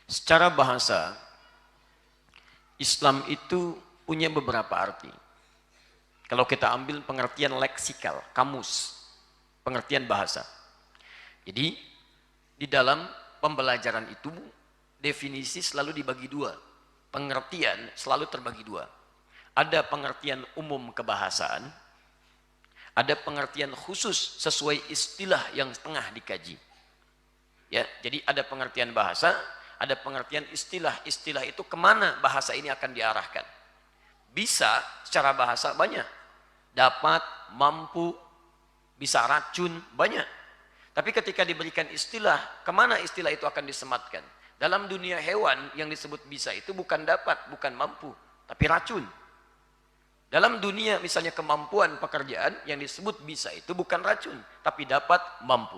Secara bahasa, Islam itu punya beberapa arti. Kalau kita ambil pengertian leksikal, kamus, pengertian bahasa. Jadi, di dalam pembelajaran itu, definisi selalu dibagi dua. Pengertian selalu terbagi dua. Ada pengertian umum kebahasaan, ada pengertian khusus sesuai istilah yang tengah dikaji. Ya, jadi ada pengertian bahasa, ada pengertian istilah. Istilah itu kemana bahasa ini akan diarahkan. Bisa secara bahasa banyak. Dapat, mampu, bisa racun, banyak. Tapi ketika diberikan istilah, kemana istilah itu akan disematkan? Dalam dunia hewan yang disebut bisa itu bukan dapat, bukan mampu, tapi racun. Dalam dunia misalnya kemampuan pekerjaan yang disebut bisa itu bukan racun, tapi dapat, mampu.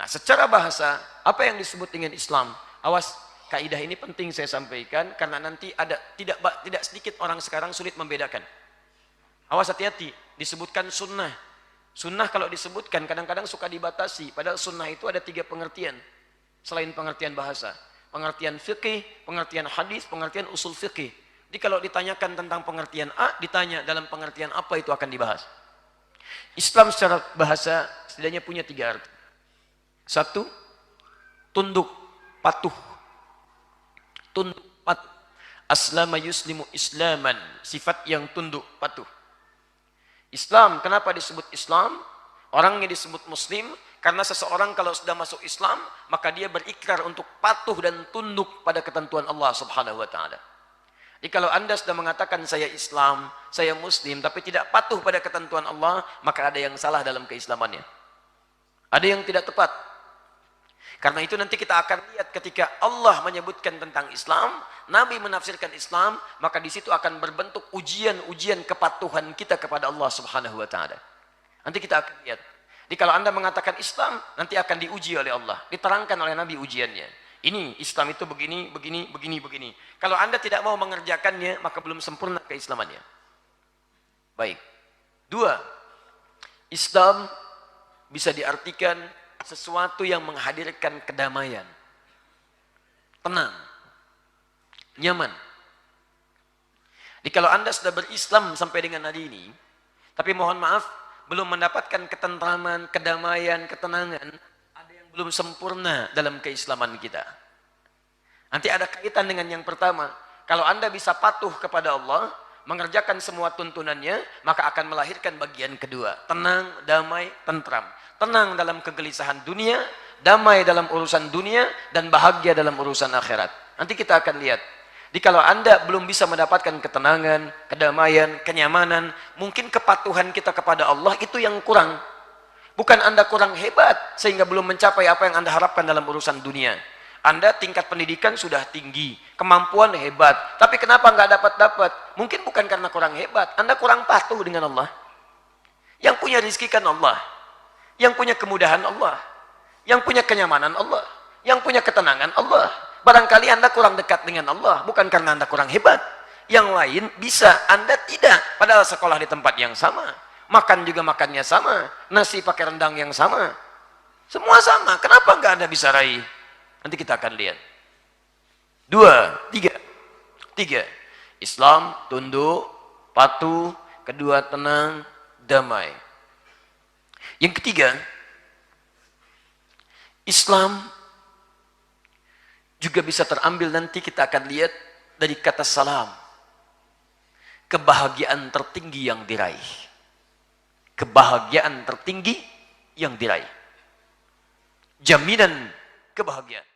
Nah, secara bahasa, apa yang disebut dengan Islam? Awas, kaidah ini penting saya sampaikan karena nanti ada tidak sedikit orang sekarang sulit membedakan. Awas, hati-hati, disebutkan sunnah. Sunnah kalau disebutkan kadang-kadang suka dibatasi, padahal sunnah itu ada 3 pengertian selain pengertian bahasa. Pengertian fikih, pengertian hadis, pengertian usul fikih. Jadi kalau ditanyakan tentang pengertian A, ditanya dalam pengertian apa itu akan dibahas. Islam secara bahasa setidaknya punya 3 arti. 1, tunduk, patuh. Tunduk, patuh. Aslama yuslimu islaman, sifat yang tunduk, patuh. Islam, kenapa disebut Islam? Orangnya disebut Muslim, karena seseorang kalau sudah masuk Islam, maka dia berikrar untuk patuh dan tunduk pada ketentuan Allah Subhanahu wa Ta'ala. Jadi kalau Anda sudah mengatakan saya Islam, saya Muslim, tapi tidak patuh pada ketentuan Allah, maka ada yang salah dalam keislamannya. Ada yang tidak tepat. Karena itu nanti kita akan lihat ketika Allah menyebutkan tentang Islam, Nabi menafsirkan Islam, maka di situ akan berbentuk ujian-ujian kepatuhan kita kepada Allah Subhanahu wa Ta'ala. Nanti kita akan lihat. Jadi kalau Anda mengatakan Islam, nanti akan diuji oleh Allah, diterangkan oleh Nabi ujiannya. Ini Islam itu begini, begini, begini, begini. Kalau Anda tidak mau mengerjakannya, maka belum sempurna keislamannya. Baik. 2, Islam bisa diartikan sesuatu yang menghadirkan kedamaian, tenang, nyaman. Jadi kalau Anda sudah berislam sampai dengan hari ini, tapi mohon maaf, belum mendapatkan ketentraman, kedamaian, ketenangan, ada yang belum sempurna dalam keislaman kita. Nanti ada kaitan dengan yang pertama. Kalau Anda bisa patuh kepada Allah, mengerjakan semua tuntunannya, maka akan melahirkan bagian kedua. Tenang, damai, tentram. Tenang dalam kegelisahan dunia, damai dalam urusan dunia, dan bahagia dalam urusan akhirat. Nanti kita akan lihat. Jadi kalau Anda belum bisa mendapatkan ketenangan, kedamaian, kenyamanan, mungkin kepatuhan kita kepada Allah itu yang kurang. Bukan Anda kurang hebat, sehingga belum mencapai apa yang Anda harapkan dalam urusan dunia. Anda tingkat pendidikan sudah tinggi, kemampuan hebat, tapi kenapa nggak dapat-dapat? Mungkin bukan karena kurang hebat, Anda kurang patuh dengan Allah. Yang punya rezeki kan Allah. Yang punya kemudahan Allah, yang punya kenyamanan Allah, yang punya ketenangan Allah. Barangkali Anda kurang dekat dengan Allah, bukan karena Anda kurang hebat. Yang lain bisa, Anda tidak. Padahal sekolah di tempat yang sama, makan juga makannya sama, nasi pakai rendang yang sama, semua sama. Kenapa nggak Anda bisa raih? Nanti kita akan lihat. 2, 3. Islam, tunduk, patuh. Kedua, tenang, damai. Yang ketiga, Islam juga bisa terambil, nanti kita akan lihat dari kata salam. Kebahagiaan tertinggi yang diraih. Kebahagiaan tertinggi yang diraih. Jaminan kebahagiaan.